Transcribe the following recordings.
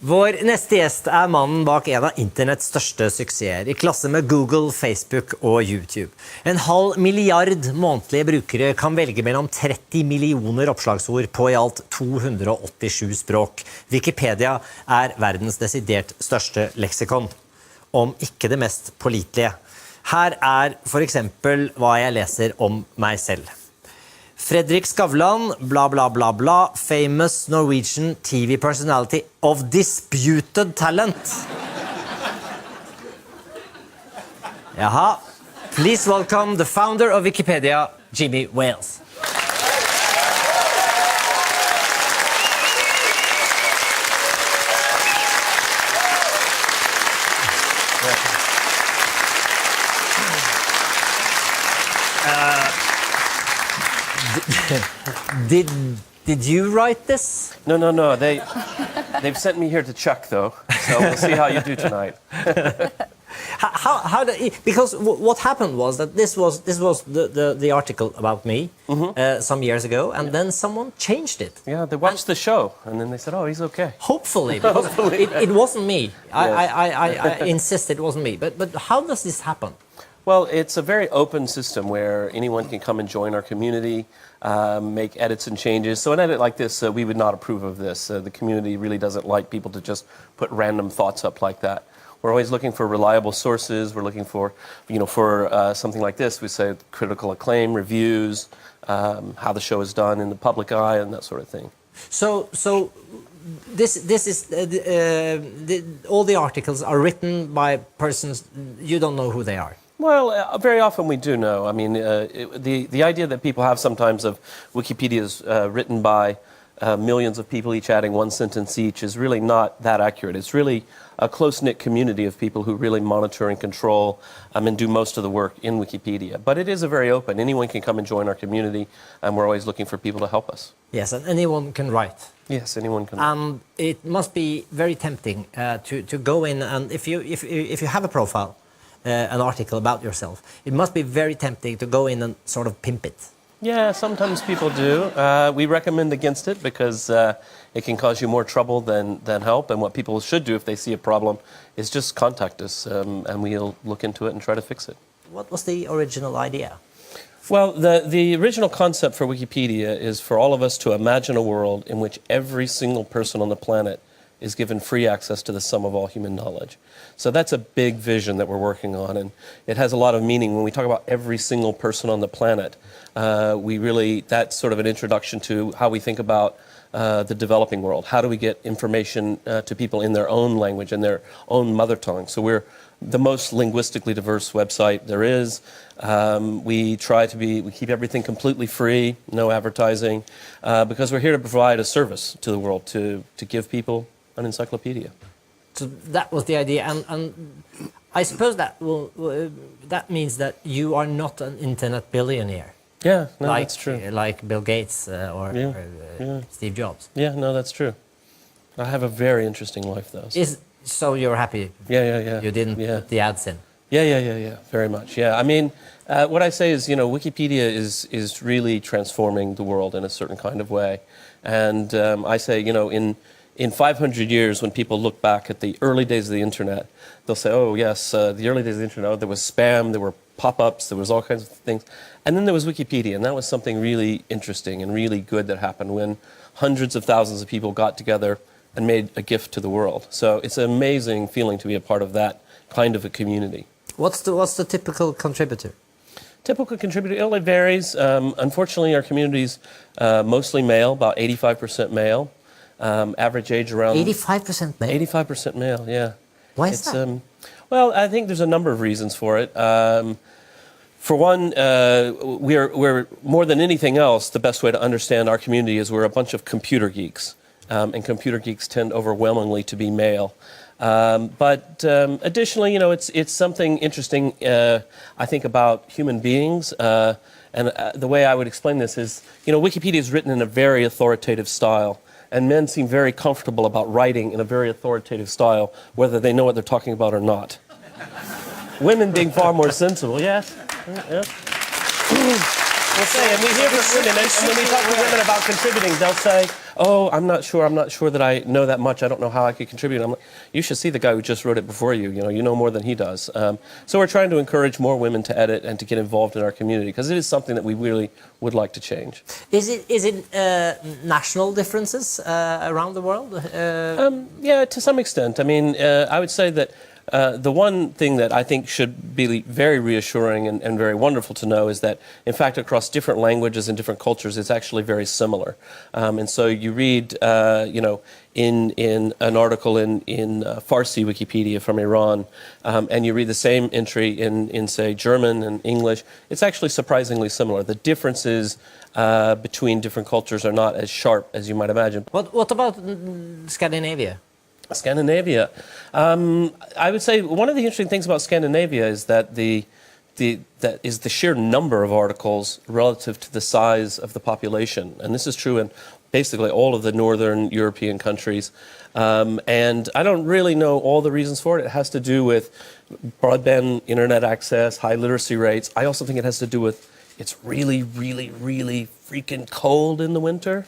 Vår neste gjest mannen bak en av internets største suksesser, I klasse med Google, Facebook og YouTube. 1,5 milliard månedlige brukere kan velge mellom 30 millioner oppslagsord på I alt 287 språk. Wikipedia verdens desidert største leksikon, om ikke det mest pålitelige. Her for eksempel hva jeg leser om meg selv. Fredrik Skavlan, bla bla bla bla, famous Norwegian TV personality of disputed talent. Jaha. Please welcome the founder of Wikipedia, Jimmy Wales. Did you write this? No. They've sent me here to Chuck, though. So we'll see how you do tonight. Because what happened was that this was the article about me some years ago, and then someone changed it. Yeah, they watched the show, and then they said, "Oh, he's okay." Hopefully, because it wasn't me. I insist it wasn't me. But how does this happen? Well, it's a very open system where anyone can come and join our community, make edits and changes. So an edit like this, we would not approve of this. The community really doesn't like people to just put random thoughts up like that. We're always looking for reliable sources. We're looking for, for something like this, we say critical acclaim, reviews, how the show is done in the public eye, and that sort of thing. So this is all the articles are written by persons you don't know who they are. Well, very often we do know. I mean, the idea that people have sometimes of Wikipedia is written by millions of people each adding one sentence each is really not that accurate. It's really a close-knit community of people who really monitor and control and do most of the work in Wikipedia. But it is a very open. Anyone can come and join our community, and we're always looking for people to help us. Yes, and anyone can write. Yes, anyone can. And it must be very tempting to go in, and if you have a profile, an article about yourself, it must be very tempting to go in and sort of pimp it. Yeah, sometimes people do. We recommend against it because it can cause you more trouble than help. And what people should do if they see a problem is just contact us, and we'll look into it and try to fix it. What was the original idea? Well, the original concept for Wikipedia is for all of us to imagine a world in which every single person on the planet is given free access to the sum of all human knowledge. So that's a big vision that we're working on, and it has a lot of meaning. When we talk about every single person on the planet, that's sort of an introduction to how we think about the developing world. How do we get information to people in their own language and their own mother tongue? So we're the most linguistically diverse website there is. We keep everything completely free, no advertising, because we're here to provide a service to the world, to give people an encyclopedia. So that was the idea, and I suppose that means that you are not an internet billionaire. Yeah, no, that's true. Like Bill Gates or Steve Jobs. Yeah, no, that's true. I have a very interesting life, though. So you're happy? Yeah. You didn't put the ads in? Yeah, very much. Yeah, I mean, what I say is, Wikipedia is really transforming the world in a certain kind of way, and I say, in 500 years, when people look back at the early days of the internet, they'll say, oh, yes, the early days of the internet, there was spam, there were pop-ups, there was all kinds of things. And then there was Wikipedia, and that was something really interesting and really good that happened when hundreds of thousands of people got together and made a gift to the world. So it's an amazing feeling to be a part of that kind of a community. What's the typical contributor? Typical contributor, it varies. Unfortunately, our community's mostly male, about 85% male. Average age around 85% male. 85% male, yeah. Why is that? Well, I think there's a number of reasons for it. For one, we're more than anything else. The best way to understand our community is we're a bunch of computer geeks, and computer geeks tend overwhelmingly to be male. But additionally, it's something interesting. I think about human beings. And the way I would explain this is, Wikipedia is written in a very authoritative style. And men seem very comfortable about writing in a very authoritative style, whether they know what they're talking about or not. Women being far more sensible, yes. We'll say, and we hear from women, and when we talk to women about contributing, they'll say, "Oh, I'm not sure that I know that much. I don't know how I could contribute." I'm like, "You should see the guy who just wrote it before you. You know more than he does." So we're trying to encourage more women to edit and to get involved in our community because it is something that we really would like to change. Is it national differences around the world? Yeah, to some extent. I mean, I would say that the one thing that I think should be very reassuring and very wonderful to know is that, in fact, across different languages and different cultures, it's actually very similar. And so you read, in an article in Farsi Wikipedia from Iran, and you read the same entry in say, German and English, it's actually surprisingly similar. The differences between different cultures are not as sharp as you might imagine. What about Scandinavia? Scandinavia. I would say one of the interesting things about Scandinavia is that the sheer number of articles relative to the size of the population. And this is true in basically all of the northern European countries. And I don't really know all the reasons for it. It has to do with broadband internet access, high literacy rates. I also think it has to do with it's really, really, really freaking cold in the winter.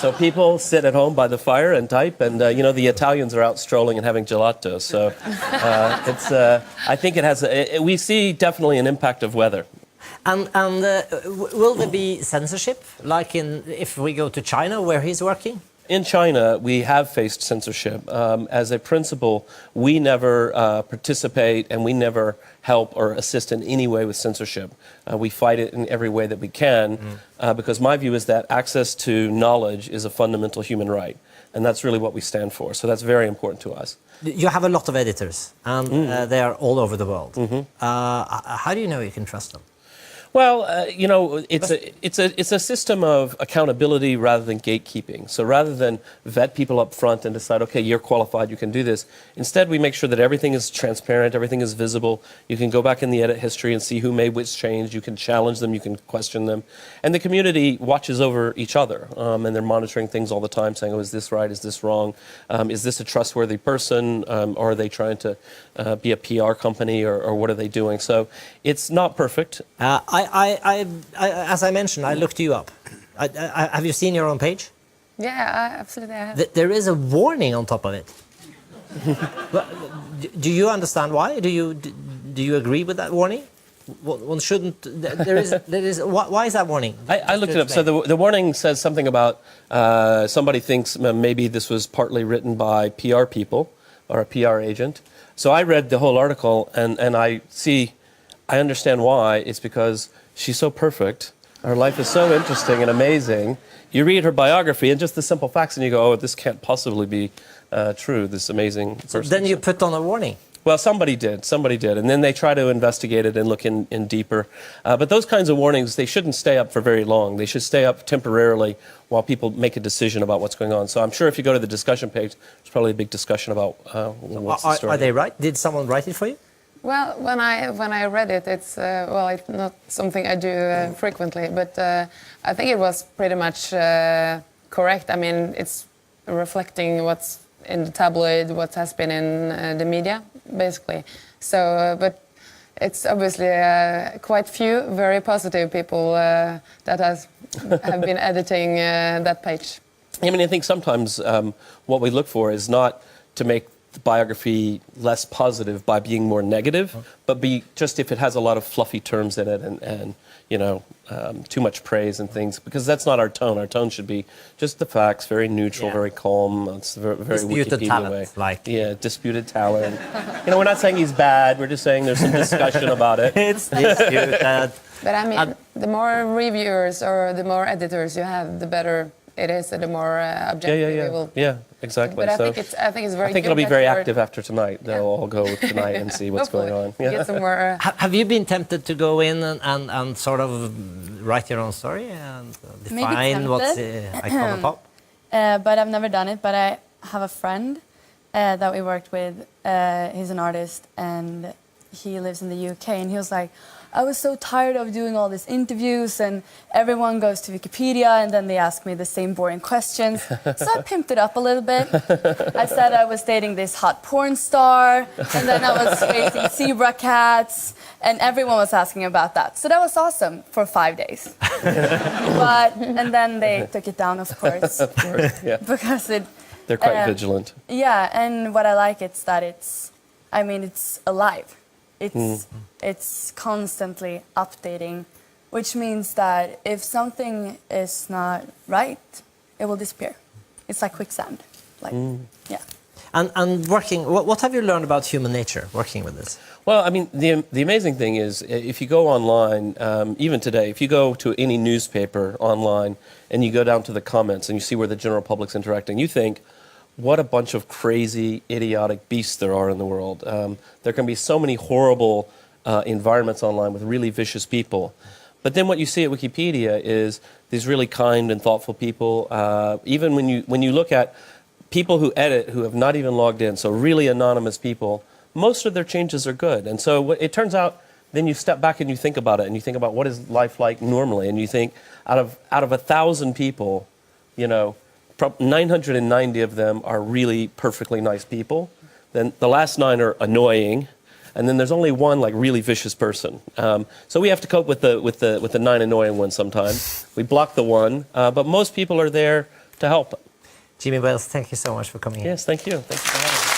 So people sit at home by the fire and type, and the Italians are out strolling and having gelato. So I think it has. We see definitely an impact of weather. And will there be censorship, like if we go to China, where he's working? In China, we have faced censorship. As a principle, we never participate and we never help or assist in any way with censorship. We fight it in every way that we can because my view is that access to knowledge is a fundamental human right. And that's really what we stand for. So that's very important to us. You have a lot of editors, and they are all over the world. How do you know you can trust them? Well, it's a system of accountability rather than gatekeeping. So rather than vet people up front and decide, okay, you're qualified, you can do this. Instead, we make sure that everything is transparent, everything is visible. You can go back in the edit history and see who made which change. You can challenge them, you can question them. And the community watches over each other, and they're monitoring things all the time, saying, oh, is this right, is this wrong? Is this a trustworthy person? Or are they trying to be a PR company, or what are they doing? So it's not perfect. As I mentioned, I looked you up. Have you seen your own page? Yeah, absolutely. I have. There is a warning on top of it. Do you understand why? Do you agree with that warning? One shouldn't. There is. Why is that warning? I looked it up. So the warning says something about somebody thinks maybe this was partly written by PR people or a PR agent. So I read the whole article and I understand why. It's because she's so perfect. Her life is so interesting and amazing. You read her biography and just the simple facts and you go, oh, this can't possibly be true, this amazing person. So then you put on a warning. Well, somebody did. And then they try to investigate it and look in deeper. But those kinds of warnings, they shouldn't stay up for very long. They should stay up temporarily while people make a decision about what's going on. So I'm sure if you go to the discussion page, there's probably a big discussion about what's the story. Are they right? Did someone write it for you? Well, when I read it, it's it's not something I do frequently, but I think it was pretty much correct. I mean, it's reflecting what's in the tabloid, what has been in the media, basically. So, but it's obviously quite few very positive people that have been editing that page. I mean, I think sometimes what we look for is not to make the biography less positive by being more negative, but be just if it has a lot of fluffy terms in it and too much praise and things, because that's not our tone. Our tone should be just the facts, very neutral, very calm. It's very disputed Wikipedia talent, way. Disputed talent. We're not saying he's bad. We're just saying there's some discussion about it. It's disputed. But I mean, the more reviewers or the more editors you have, the better it is, the more objective it will. Yeah, exactly. But I think it's very. I think it'll be very active after tonight. They'll all go tonight and see what's going on. Yeah. Get some more. Have you been tempted to go in and sort of write your own story and define what's Icona Pop? But I've never done it. But I have a friend that we worked with. He's an artist and he lives in the UK, and he was like, I was so tired of doing all these interviews and everyone goes to Wikipedia and then they ask me the same boring questions. So I pimped it up a little bit. I said I was dating this hot porn star and then I was raising zebra cats and everyone was asking about that. So that was awesome for 5 days. And then they took it down, of course. Of course, yeah. Because They're quite vigilant. Yeah, and what I like is that it's alive. It's constantly updating, which means that if something is not right, it will disappear. It's like quicksand. Yeah. And working, what have you learned about human nature working with this? Well, I mean, the amazing thing is, if you go online, even today, if you go to any newspaper online and you go down to the comments and you see where the general public's interacting, you think, what a bunch of crazy, idiotic beasts there are in the world. There can be so many horrible environments online with really vicious people. But then what you see at Wikipedia is these really kind and thoughtful people. Even when you look at people who edit, who have not even logged in, so really anonymous people, most of their changes are good. And so it turns out, then you step back and you think about it, and you think about what is life like normally, and you think out of 1,000 people, 990 of them are really perfectly nice people. Then the last 9 are annoying, and then there's only one like really vicious person. So we have to cope with the 9 annoying ones sometimes. We block the one, but most people are there to help. Jimmy Wales, thank you so much for coming in. Yes, thank you. Thank you for having me.